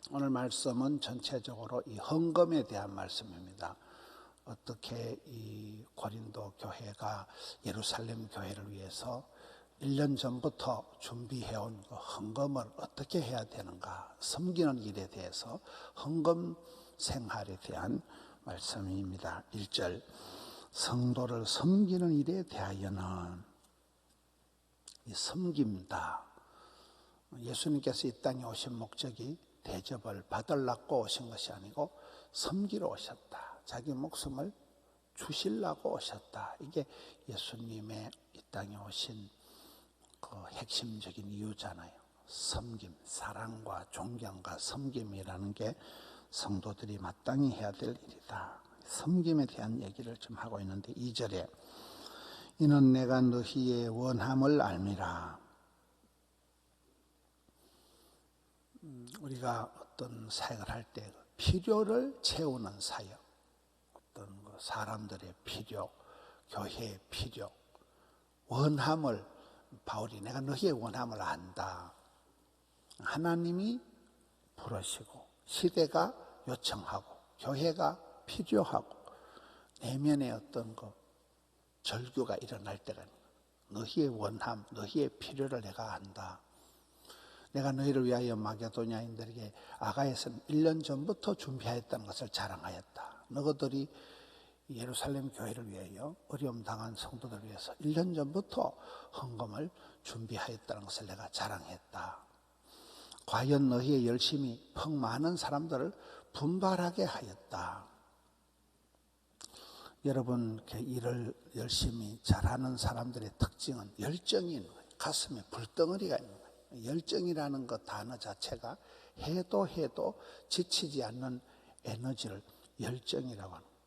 오늘 말씀은 전체적으로 이 헌금에 대한 말씀입니다. 어떻게 이 고린도 교회가 예루살렘 교회를 위해서 1년 전부터 준비해온 그 헌금을 어떻게 해야 되는가, 섬기는 일에 대해서 헌금 생활에 대한 말씀입니다. 1절, 성도를 섬기는 일에 대하여는 이 섬깁니다. 예수님께서 이 땅에 오신 목적이 대접을 받으려고 오신 것이 아니고 섬기러 오셨다. 자기 목숨을 주시려고 오셨다. 이게 예수님의 이 땅에 오신 그 핵심적인 이유잖아요. 섬김, 사랑과 존경과 섬김이라는 게 성도들이 마땅히 해야 될 일이다. 섬김에 대한 얘기를 좀 하고 있는데 2절에 이는 내가 너희의 원함을 알미라. 우리가 어떤 사역을 할 때 필요를 채우는 사역, 어떤 사람들의 필요, 교회의 필요, 원함을 바울이 내가 너희의 원함을 안다. 하나님이 부르시고 시대가 요청하고 교회가 필요하고 내면의 어떤 절규가 일어날 때가 너희의 원함, 너희의 필요를 내가 안다. 내가 너희를 위하여 마게도냐인들에게 아가에서는 1년 전부터 준비하였다는 것을 자랑하였다. 너희들이 예루살렘 교회를 위하여 어려움 당한 성도들을 위해서 1년 전부터 헌금을 준비하였다는 것을 내가 자랑했다. 과연 너희의 열심이 퍽 많은 사람들을 분발하게 하였다. 여러분, 일을 열심히 잘하는 사람들의 특징은 열정이 있는 거예요. 가슴에 불덩어리가 있는 거예요. 열정이라는 그 단어 자체가 해도 지치지 않는 에너지를 열정이라고 하는 거예요.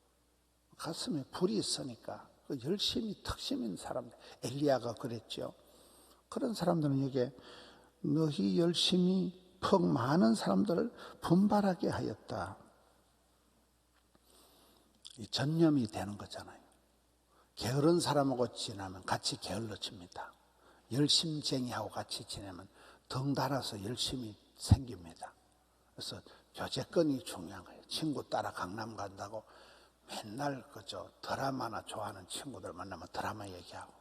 가슴에 불이 있으니까 그 열심히 특심 있는 사람들, 엘리야가 그랬죠. 그런 사람들은 이게 너희 열심히 퍽 많은 사람들을 분발하게 하였다. 이 전념이 되는 거잖아요. 게으른 사람하고 지내면 같이 게을러집니다. 열심쟁이하고 같이 지내면 덩달아서 열심히 생깁니다. 그래서 교제권이 중요한 거예요. 친구 따라 강남 간다고 맨날 드라마나 좋아하는 친구들 만나면 드라마 얘기하고,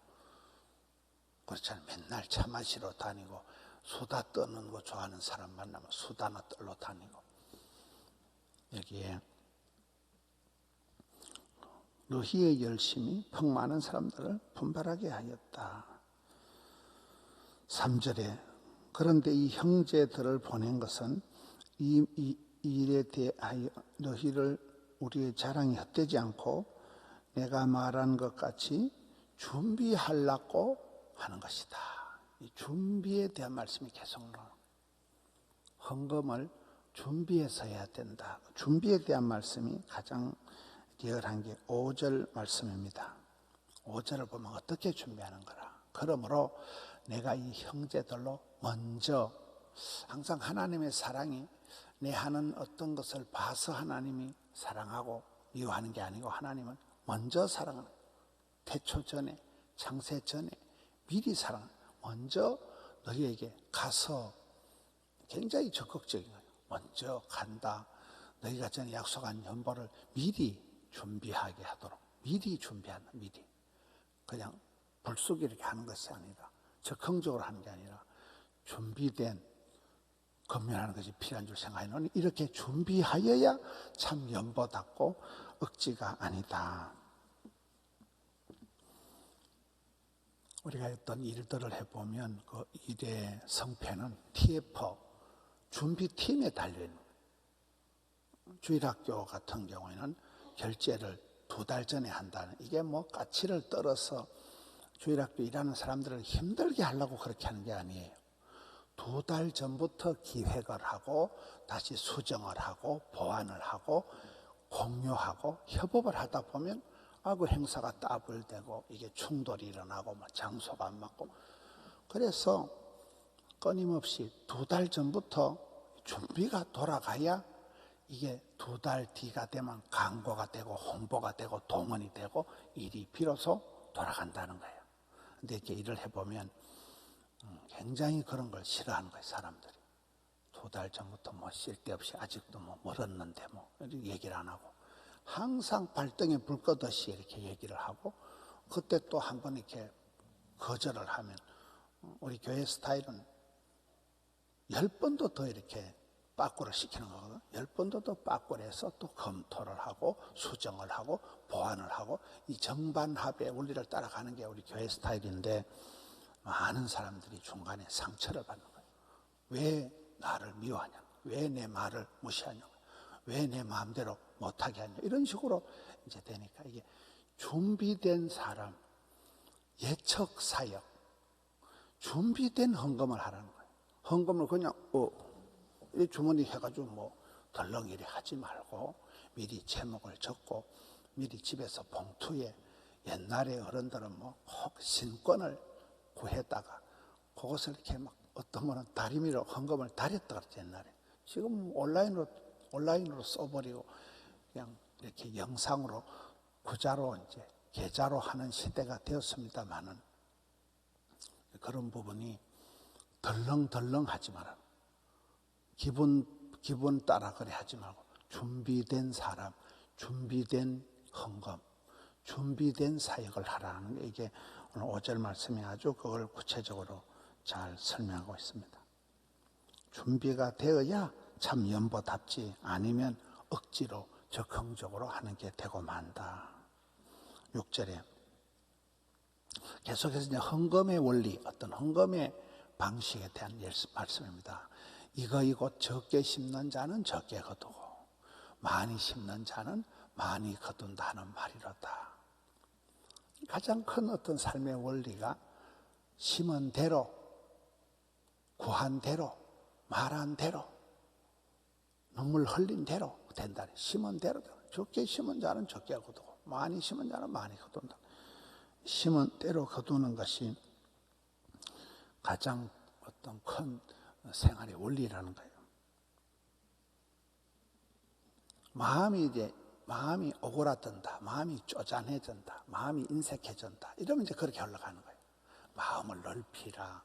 그렇잖아요. 맨날 차 마시러 다니고 수다 떠는 거 좋아하는 사람 만나면 수다나 떨러 다니고. 여기에 너희의 열심이 퍽 많은 사람들을 분발하게 하였다. 3절에 그런데 이 형제들을 보낸 것은 이 일에 대하여 너희를 우리의 자랑이 헛되지 않고 내가 말한 것 같이 준비하려고 하는 것이다. 이 준비에 대한 말씀이 계속 나와요. 헌금을 준비해서 해야 된다. 준비에 대한 말씀이 가장 리얼한 게 5절 말씀입니다. 5절을 보면 어떻게 준비하는 거라. 그러므로 내가 이 형제들로 먼저, 항상 하나님의 사랑이 내 하는 어떤 것을 봐서 하나님이 사랑하고 미워하는 게 아니고 하나님은 먼저 사랑하는, 태초 전에, 창세 전에 미리 사랑하는, 먼저 너희에게 가서, 굉장히 적극적인 거예요. 먼저 간다. 너희가 전에 약속한 연보를 미리 준비하게 하도록. 미리 준비한다. 미리. 그냥 불쑥 이렇게 하는 것이 아니라, 적극적으로 하는 게 아니라 준비된 건면하는 것이 필요한 줄 생각하노니 이렇게 준비하여야 참 연보답고 억지가 아니다. 우리가 어떤 일들을 해보면 그 일의 성패는 TF, 준비팀에 달려있는 거예요. 주일학교 같은 경우에는 결제를 2달 전에 한다는, 이게 까치를 떨어서 주일학교 일하는 사람들을 힘들게 하려고 그렇게 하는 게 아니에요. 2달 전부터 기획을 하고 다시 수정을 하고 보완을 하고 공유하고 협업을 하다 보면 그 행사가 따블되고 이게 충돌이 일어나고 장소가 안 맞고, 그래서 끊임없이 2달 전부터 준비가 돌아가야 이게 2달 뒤가 되면 광고가 되고 홍보가 되고 동원이 되고 일이 비로소 돌아간다는 거예요. 근데 이렇게 일을 해보면 굉장히 그런 걸 싫어하는 거예요, 사람들이. 2달 전부터 뭐 쓸데없이 아직도 뭐 멀었는데 뭐 이렇게 얘기를 안 하고 항상 발등에 불 끄듯이 이렇게 얘기를 하고 그때 또 한 번 이렇게 거절을 하면 우리 교회 스타일은 10번도 더 이렇게 빠꾸를 시키는 거거든. 10번도 더 빠꾸를 해서 또 검토를 하고 수정을 하고 보완을 하고 이 정반합의 원리를 따라가는 게 우리 교회 스타일인데 많은 사람들이 중간에 상처를 받는 거예요. 왜 나를 미워하냐? 왜 내 말을 무시하냐? 왜 내 마음대로 못하게 하냐? 이런 식으로 이제 되니까 이게 준비된 사람, 예척 사역, 준비된 헌금을 하라는 거예요. 헌금을 그냥 이 주머니 해가지고 뭐 덜렁이리 하지 말고 미리 제목을 적고 미리 집에서 봉투에 옛날에 어른들은 뭐 꼭 신권을 구했다가 그것을 이렇게 막 어떤 분은 다리미로 헌금을 다렸다 그랬지 옛날에. 지금 온라인으로 써버리고 그냥 이렇게 영상으로 구자로 이제 계좌로 하는 시대가 되었습니다만은 그런 부분이 덜렁덜렁 하지 마라. 기분 따라 그래 하지 말고 준비된 사람, 준비된 헌금, 준비된 사역을 하라는 게 이게 오늘 5절 말씀이 아주 그걸 구체적으로 잘 설명하고 있습니다. 준비가 되어야 참 연보답지 아니면 억지로 적극적으로 하는 게 되고 만다. 6절에 계속해서 이제 헌금의 원리, 어떤 헌금의 방식에 대한 말씀입니다. 이곧 적게 심는 자는 적게 거두고 많이 심는 자는 많이 거둔다 하는 말이로다. 가장 큰 어떤 삶의 원리가 심은 대로, 구한 대로, 말한 대로, 눈물 흘린 대로 된다. 심은 대로, 적게 심은 자는 적게 거두고 많이 심은 자는 많이 거둔다. 심은 대로 거두는 것이 가장 어떤 큰 생활의 원리라는 거예요. 마음이 오그라든다, 마음이 쪼잔해진다, 마음이 인색해진다. 이러면 이제 그렇게 흘러가는 거예요. 마음을 넓히라,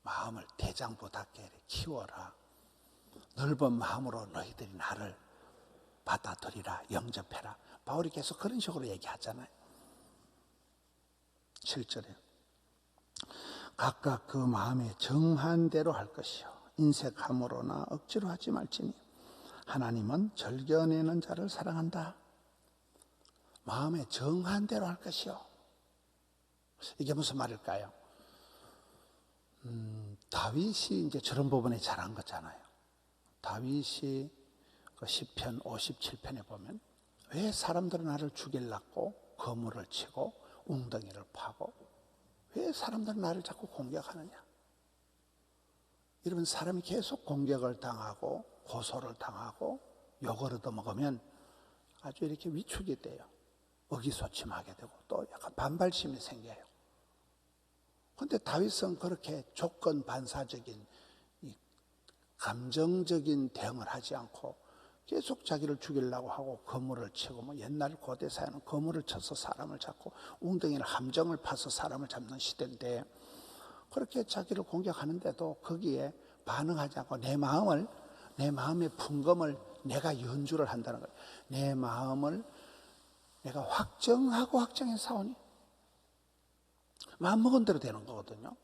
마음을 대장부답게 키워라, 넓은 마음으로 너희들이 나를 받아들이라, 영접해라. 바울이 계속 그런 식으로 얘기하잖아요. 7절에 각각 그 마음에 정한 대로 할 것이요 인색함으로나 억지로 하지 말지니 하나님은 절겨내는 자를 사랑한다. 마음에 정한 대로 할 것이요. 이게 무슨 말일까요? 다윗이 이제 저런 부분에 잘한 거잖아요. 다윗이 그 시편 57편에 보면 왜 사람들은 나를 죽이려고 거물을 치고 웅덩이를 파고 왜 사람들은 나를 자꾸 공격하느냐? 이러면 사람이 계속 공격을 당하고 고소를 당하고 욕을 얻어먹으면 아주 이렇게 위축이 돼요. 의기소침하게 되고 또 약간 반발심이 생겨요. 그런데 다윗은 그렇게 조건 반사적인 감정적인 대응을 하지 않고 계속 자기를 죽이려고 하고 거물을 치고 뭐 옛날 고대 사회는 거물을 쳐서 사람을 잡고 웅덩이를 함정을 파서 사람을 잡는 시대인데 그렇게 자기를 공격하는데도 거기에 반응하지 않고 내 마음의 풍금을 내가 연주를 한다는 거예요. 내 마음을 내가 확정해서 싸우니 마음먹은 대로 되는 거거든요.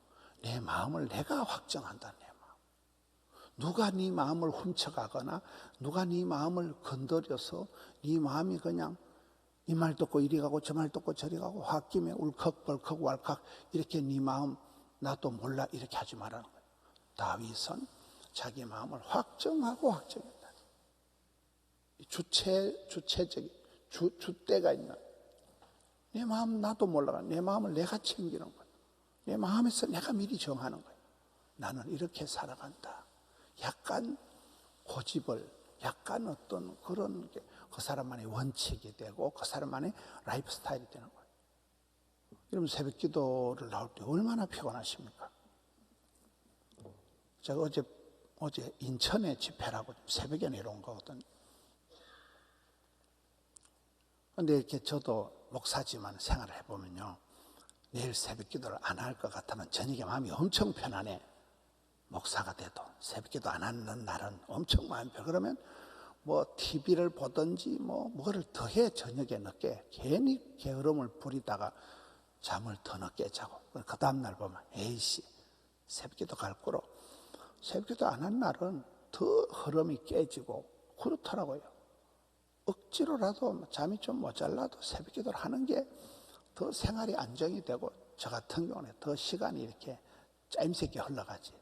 내 마음을 내가 확정한다. 내 마음. 누가 네 마음을 훔쳐가거나 누가 네 마음을 건드려서 네 마음이 그냥 이 말 듣고 이리 가고 저 말 듣고 저리 가고 홧김에 울컥벌컥 왈칵 이렇게 네 마음 나도 몰라 이렇게 하지 말라는 거예요. 다윗은 자기 마음을 확정했다. 주체적인 주대가 있는 내 마음 나도 몰라. 내 마음을 내가 챙기는 거예요. 내 마음에서 내가 미리 정하는 거예요. 나는 이렇게 살아간다. 약간 고집을 약간 어떤 그런 게 그 사람만의 원칙이 되고 그 사람만의 라이프 스타일이 되는 거예요. 여러분 새벽 기도를 나올 때 얼마나 피곤하십니까? 제가 어제 인천에 집회라고 새벽에 내려온 거거든요. 그런데 이렇게 저도 목사지만 생활을 해보면요. 내일 새벽 기도를 안 할 것 같으면 저녁에 마음이 엄청 편안해. 목사가 돼도 새벽기도 안 하는 날은 엄청 많죠. 그러면 뭐 TV를 보든지 뭐를 더해 저녁에 늦게 괜히 게으름을 부리다가 잠을 더 늦게 자고 그 다음날 보면 에이씨 새벽기도 갈 거로 새벽기도 안 한 날은 더 흐름이 깨지고 그렇더라고요. 억지로라도 잠이 좀 모자라도 새벽기도를 하는 게 더 생활이 안정이 되고 저 같은 경우는 더 시간이 이렇게 짜임새게 흘러가지.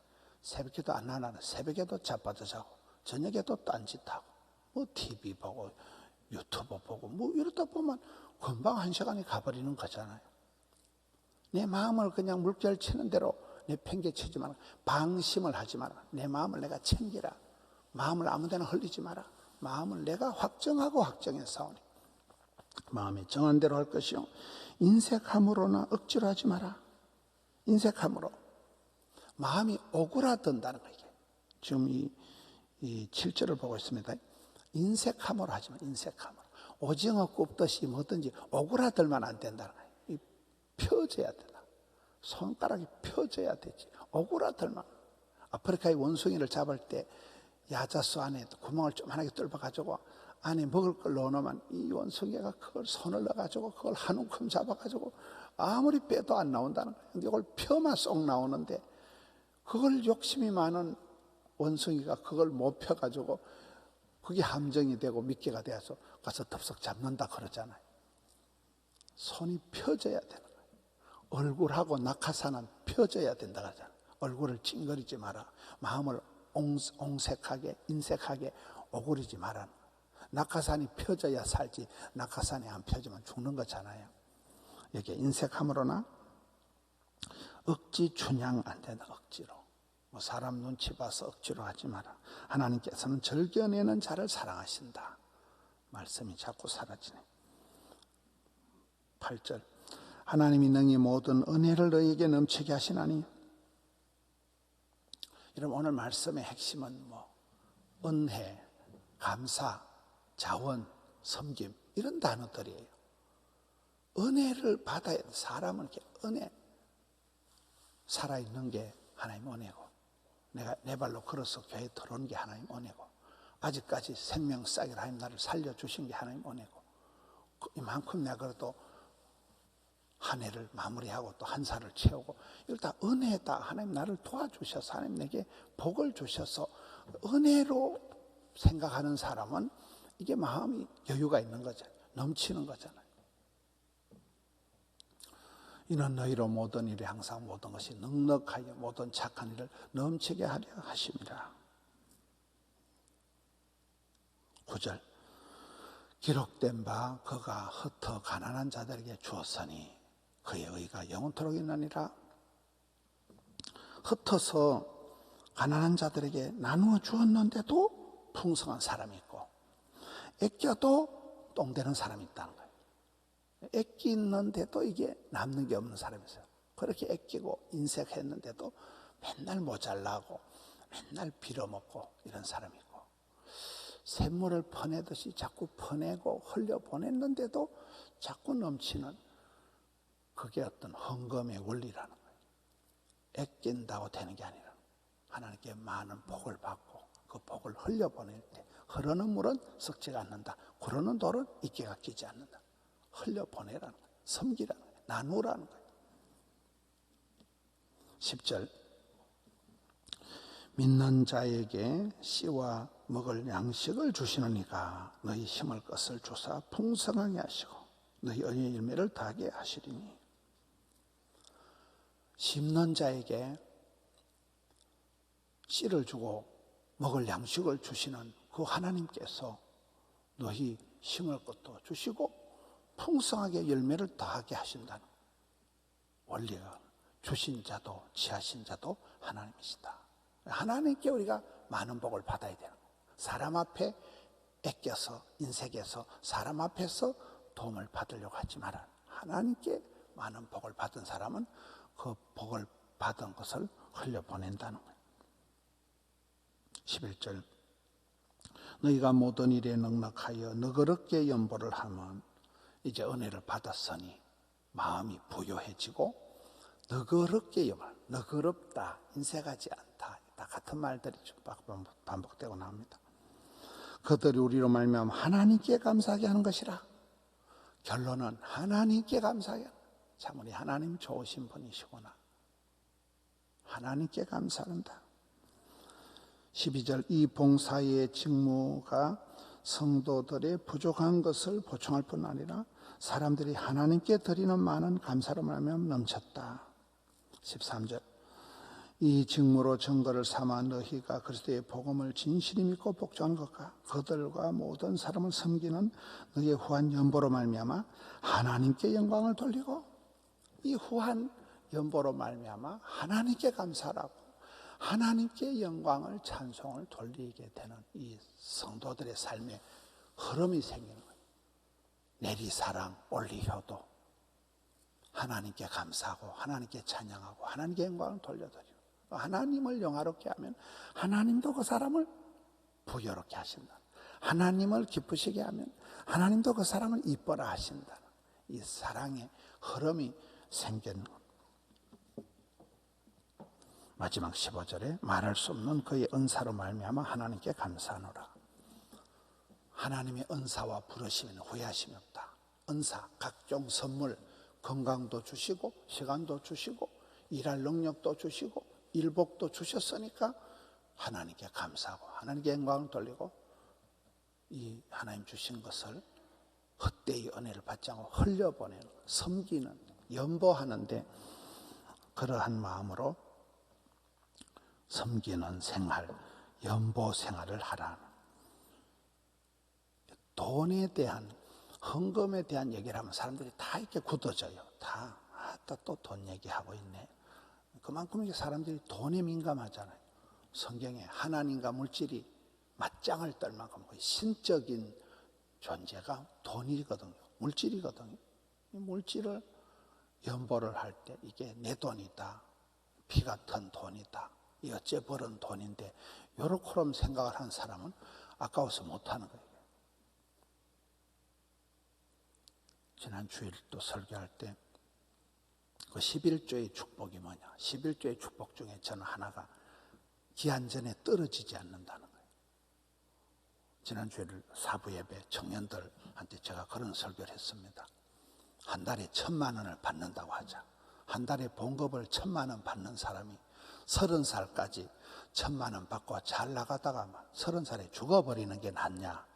새벽기도 안 하나는 새벽에도 자빠져 자고 저녁에도 딴짓하고 뭐 TV 보고 유튜브 보고 뭐 이러다 보면 금방 한 시간이 가버리는 거잖아요. 내 마음을 그냥 물결 치는 대로 내 팽개치지 마라. 방심을 하지 마라. 내 마음을 내가 챙기라. 마음을 아무데나 흘리지 마라. 마음을 내가 확정하고 확정해 싸우니 마음에 정한 대로 할 것이요 인색함으로나 억지로 하지 마라. 인색함으로 마음이 오그라든다는 거예요. 지금 이 7절을 보고 있습니다. 인색함으로 하지 마라. 인색함으로 오징어 굽듯이 뭐든지 오그라들면 안 된다는 거예요. 펴져야 된다. 손가락이 펴져야 되지. 오그라들면 아프리카의 원숭이를 잡을 때 야자수 안에 구멍을 조그맣게 뚫어가지고 안에 먹을 걸 넣어놓으면 이 원숭이가 그걸 손을 넣어가지고 그걸 한 움큼 잡아가지고 아무리 빼도 안 나온다는 거예요. 근데 이걸 펴만 쏙 나오는데 그걸 욕심이 많은 원숭이가 그걸 못 펴가지고 그게 함정이 되고 미끼가 되어서 가서 덥석 잡는다 그러잖아요. 손이 펴져야 되는 거예요. 얼굴하고 낙하산은 펴져야 된다 그러잖아요. 얼굴을 찡그리지 마라. 마음을 옹색하게 인색하게 오그리지 마라. 낙하산이 펴져야 살지 낙하산이 안 펴지면 죽는 거잖아요. 여기 인색함으로나 억지 춘향 안 된다. 억지로 뭐 사람 눈치 봐서 억지로 하지 마라. 하나님께서는 절겨내는 자를 사랑하신다. 말씀이 자꾸 사라지네. 8절 하나님이 능히 모든 은혜를 너희에게 넘치게 하시나니. 여러분 오늘 말씀의 핵심은 은혜, 감사, 자원, 섬김 이런 단어들이에요. 은혜를 받아야 돼. 사람은 이렇게 은혜 살아있는 게 하나님 은혜고 내가 내 발로 걸어서 교회에 들어온 게 하나님 은혜고 아직까지 생명 싸기로 하나님 나를 살려주신 게 하나님 은혜고 이만큼 내가 그래도 한 해를 마무리하고 또 한 살을 채우고 이걸 다 은혜다. 하나님 나를 도와주셔서 하나님 내게 복을 주셔서 은혜로 생각하는 사람은 이게 마음이 여유가 있는 거잖아요. 넘치는 거잖아요. 이는 너희로 모든 일에 항상 모든 것이 넉넉하여 모든 착한 일을 넘치게 하려 하심이라. 9절 기록된 바 그가 흩어 가난한 자들에게 주었으니 그의 의가 영원토록 있느니라. 흩어서 가난한 자들에게 나누어 주었는데도 풍성한 사람이 있고 아껴도 똥되는 사람이 있다는 거예요. 아끼는데도 이게 남는 게 없는 사람이 있어요. 그렇게 아끼고 인색했는데도 맨날 모자라고 맨날 빌어먹고 이런 사람이 있고 샘물을 퍼내듯이 자꾸 퍼내고 흘려보냈는데도 자꾸 넘치는 그게 어떤 헌금의 원리라는 거예요. 아낀다고 되는 게 아니라 하나님께 많은 복을 받고 그 복을 흘려보낼 때 흐르는 물은 썩지가 않는다. 구르는 돌은 이끼가 끼지 않는다. 흘려보내라는 거예요. 섬기라는 거예요. 나누라는 거예요. 10절 믿는 자에게 씨와 먹을 양식을 주시는 이가 너희 심을 것을 주사 풍성하게 하시고 너희 의의 열매를 다하게 하시리니. 심는 자에게 씨를 주고 먹을 양식을 주시는 그 하나님께서 너희 심을 것도 주시고 풍성하게 열매를 더하게 하신다는 원리가 주신 자도 지하신 자도 하나님이시다. 하나님께 우리가 많은 복을 받아야 되는 거예요. 사람 앞에 아껴서 인색해서 사람 앞에서 도움을 받으려고 하지 마라. 하나님께 많은 복을 받은 사람은 그 복을 받은 것을 흘려보낸다는 거예요. 11절 너희가 모든 일에 넉넉하여 너그럽게 연보를 하면 이제 은혜를 받았으니 마음이 부요해지고 너그럽게 연보를 너그럽다 인색하지 않다 딱 같은 말들이 좀 반복되고 나옵니다. 그들이 우리로 말미암아 하나님께 감사하게 하는 것이라. 결론은 하나님께 감사하게 하는 거예요. 참 우리 하나님 좋으신 분이시구나. 하나님께 감사한다. 12절 이 봉사의 직무가 성도들의 부족한 것을 보충할 뿐 아니라 사람들이 하나님께 드리는 많은 감사로 말미암아 넘쳤다. 13절 이 직무로 증거를 삼아 너희가 그리스도의 복음을 진실히 믿고 복종한 것과 그들과 모든 사람을 섬기는 너희의 후한 연보로 말미암아 하나님께 영광을 돌리고 이 후한 연보로 말미암아 하나님께 감사하고 하나님께 영광을 찬송을 돌리게 되는 이 성도들의 삶의 흐름이 생기는 거예요. 내리사랑 올리효도 하나님께 감사하고 하나님께 찬양하고 하나님께 영광을 돌려드리고 하나님을 영화롭게 하면 하나님도 그 사람을 부여롭게 하신다. 하나님을 기쁘시게 하면 하나님도 그 사람을 이뻐라 하신다. 이 사랑의 흐름이 생기는 겁니다. 마지막 15절에 말할 수 없는 그의 은사로 말미암아 하나님께 감사하노라. 하나님의 은사와 부르심에는 후회하심이 없다. 은사, 각종 선물, 건강도 주시고 시간도 주시고 일할 능력도 주시고 일복도 주셨으니까 하나님께 감사하고 하나님께 영광을 돌리고 이 하나님 주신 것을 헛되이 은혜를 받지 않고 흘려보내는, 섬기는, 연보하는데 그러한 마음으로 섬기는 생활, 연보 생활을 하라는. 돈에 대한, 헌금에 대한 얘기를 하면 사람들이 다 이렇게 굳어져요. 다 또 돈 얘기하고 있네. 그만큼 이게 사람들이 돈에 민감하잖아요. 성경에 하나님과 물질이 맞짱을 떨 만큼 거의 신적인 존재가 돈이거든요. 물질이거든요. 이 물질을 연보를 할 때 이게 내 돈이다. 피 같은 돈이다. 이 어째 벌은 돈인데 요렇게럼 생각을 하는 사람은 아까워서 못하는 거예요. 지난 주일 또 설교할 때 그 11조의 축복이 뭐냐. 11조의 축복 중에 저는 하나가 기한전에 떨어지지 않는다는 거예요. 지난 주일 사부 예배 청년들한테 제가 그런 설교를 했습니다. 한 달에 1,000만 원을 받는다고 하자. 한 달에 봉급을 1,000만 원 받는 사람이 30살까지 1,000만 원 받고 잘 나가다가 30살에 죽어버리는 게 낫냐.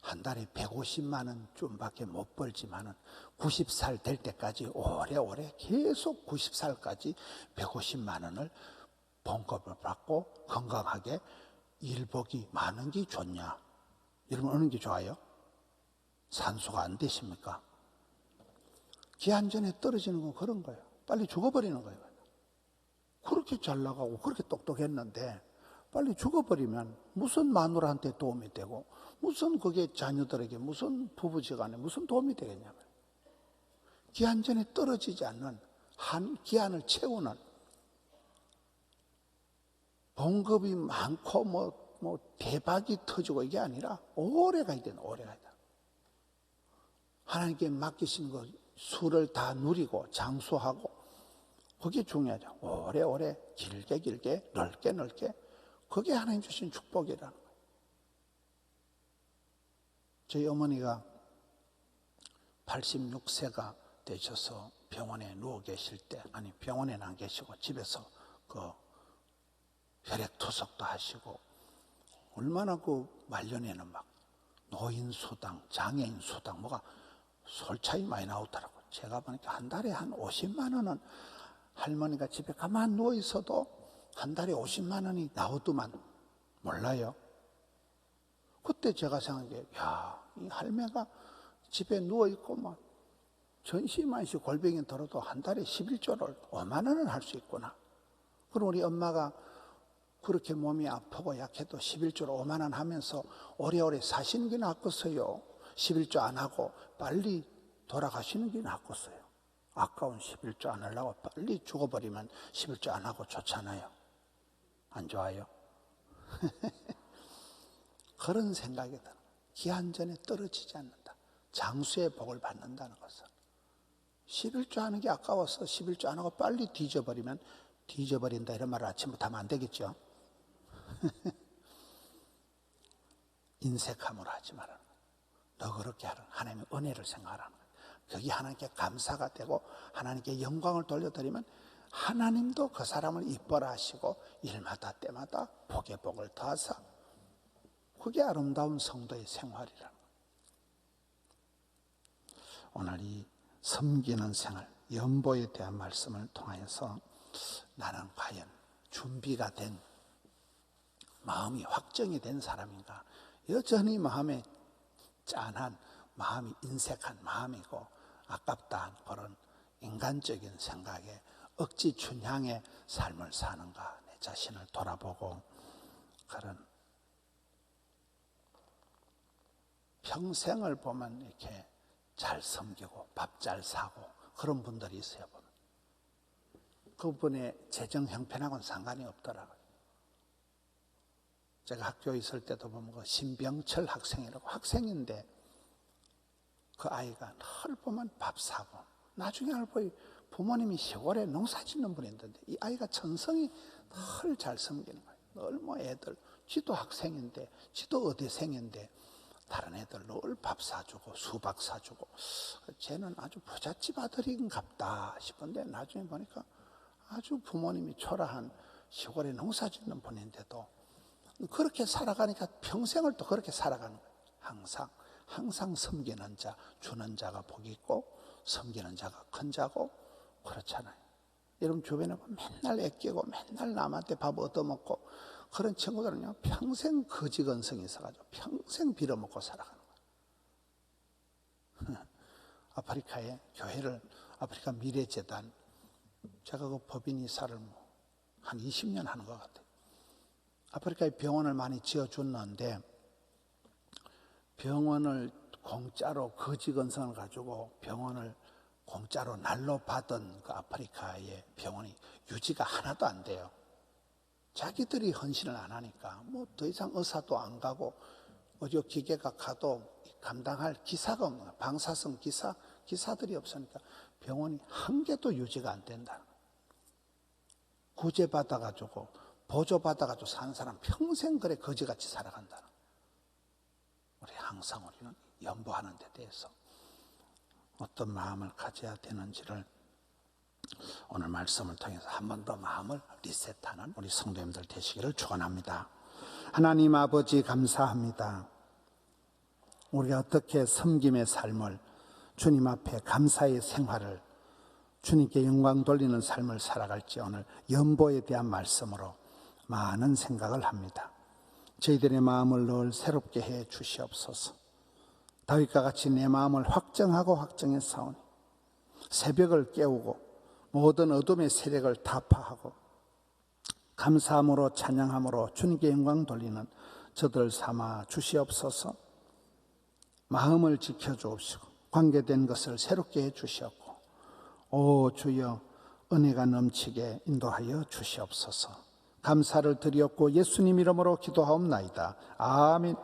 한 달에 150만 원 좀밖에 못 벌지만은 90살 될 때까지 오래오래 계속 90살까지 150만 원을 봉급을 받고 건강하게 일복이 많은 게 좋냐? 여러분 어느 게 좋아요? 산소가 안 되십니까? 기한전에 떨어지는 건 그런 거예요. 빨리 죽어버리는 거예요. 그렇게 잘 나가고 그렇게 똑똑했는데 빨리 죽어버리면 무슨 마누라한테 도움이 되고 무슨 그게 자녀들에게 무슨 부부지간에 무슨 도움이 되겠냐고요. 기한전에 떨어지지 않는 한 기한을 채우는 봉급이 많고 뭐 대박이 터지고 이게 아니라 오래 가야 되는 오래 가야 돼. 하나님께 맡기신 그 수를 다 누리고 장수하고 그게 중요하죠. 오래오래 길게 넓게 그게 하나님 주신 축복이라는 거예요. 저희 어머니가 86세가 되셔서 병원에 누워 계실 때, 아니 병원에는 안 계시고 집에서 그 혈액 투석도 하시고 얼마나 그 말년에는 막 노인 수당, 장애인 수당 뭐가 솔차이 많이 나오더라고요. 제가 보니까 한 달에 한 50만 원은 할머니가 집에 가만 누워 있어도 한 달에 50만 원이 나오더만 몰라요. 그때 제가 생각한 게, 이 할매가 집에 누워 있고 막 전시만시 골병이 들어도 한 달에 11조를 5만 원을 할 수 있구나. 그럼 우리 엄마가 그렇게 몸이 아프고 약해도 11조를 5만 원 하면서 오래오래 사시는 게 낫겠어요. 11조 안 하고 빨리 돌아가시는 게 낫겠어요. 아까운 11조 안 하려고 빨리 죽어버리면 11조 안 하고 좋잖아요. 안 좋아요? 그런 생각이 드는 거예요. 기한전에 떨어지지 않는다. 장수의 복을 받는다는 것은 11조 하는 게 아까워서 11조 안 하고 빨리 뒤져버리면 뒤져버린다 이런 말을 아침부터 하면 안 되겠죠. 인색함으로 하지 말라는 거예요. 너그럽게 하라는, 하나님의 은혜를 생각하라는 거예요. 그게 하나님께 감사가 되고 하나님께 영광을 돌려드리면 하나님도 그 사람을 이뻐라 하시고 일마다 때마다 복에 복을 더하사, 그게 아름다운 성도의 생활이라는 거예요. 오늘 이 섬기는 생활, 연보에 대한 말씀을 통하여서 나는 과연 준비가 된, 마음이 확정이 된 사람인가? 여전히 마음에 짠한, 마음이 인색한 마음이고 아깝다 그런 인간적인 생각에 억지 춘향의 삶을 사는가, 내 자신을 돌아보고 그런 평생을 보면 이렇게 잘 섬기고 밥 잘 사고 그런 분들이 있어요. 보면 그분의 재정 형편하고는 상관이 없더라고요. 제가 학교에 있을 때도 보면 그 신병철 학생이라고 학생인데 그 아이가 늘 보면 밥 사고, 나중에 알고 보니 부모님이 시골에 농사 짓는 분인데 이 아이가 천성이 늘 잘 섬기는 거예요. 늘 뭐 애들, 지도 학생인데, 지도 의대생인데 다른 애들 늘 밥 사주고 수박 사주고, 쟤는 아주 부잣집 아들인갑다 싶은데 나중에 보니까 아주 부모님이 초라한 시골에 농사 짓는 분인데도 그렇게 살아가니까 평생을 또 그렇게 살아가는 거예요. 항상 섬기는 자, 주는 자가 복이 있고 섬기는 자가 큰 자고 그렇잖아요. 여러분 주변에 맨날 애끼고 맨날 남한테 밥 얻어먹고 그런 친구들은요 평생 거지건성이 있어가지고 평생 빌어먹고 살아가는 거예요. 아프리카의 교회를, 아프리카 미래재단, 제가 그 법인 이사를 한 20년 하는 것 같아요. 아프리카에 병원을 많이 지어줬는데 병원을 공짜로, 거지건성을 가지고 병원을 공짜로 날로 받은 그 아프리카의 병원이 유지가 하나도 안 돼요. 자기들이 헌신을 안 하니까 뭐 더 이상 의사도 안 가고 의료 기계가 가도 감당할 기사가 없는 거예요. 방사성 기사들이 없으니까 병원이 한 개도 유지가 안 된다. 구제받아가지고 보조받아가지고 사는 사람 평생 그래 거지같이 살아간다. 우리 항상 우리는 연보하는 데 대해서 어떤 마음을 가져야 되는지를 오늘 말씀을 통해서 한 번 더 마음을 리셋하는 우리 성도님들 되시기를 축원합니다. 하나님 아버지 감사합니다. 우리가 어떻게 섬김의 삶을, 주님 앞에 감사의 생활을, 주님께 영광 돌리는 삶을 살아갈지 오늘 연보에 대한 말씀으로 많은 생각을 합니다. 저희들의 마음을 늘 새롭게 해 주시옵소서. 다윗과 같이 내 마음을 확정하고 확정해 싸우니 새벽을 깨우고 모든 어둠의 세력을 타파하고 감사함으로 찬양함으로 주님께 영광 돌리는 저들 삼아 주시옵소서. 마음을 지켜주옵시고 관계된 것을 새롭게 해 주시옵고 오 주여 은혜가 넘치게 인도하여 주시옵소서. 감사를 드리옵고 예수님 이름으로 기도하옵나이다. 아멘.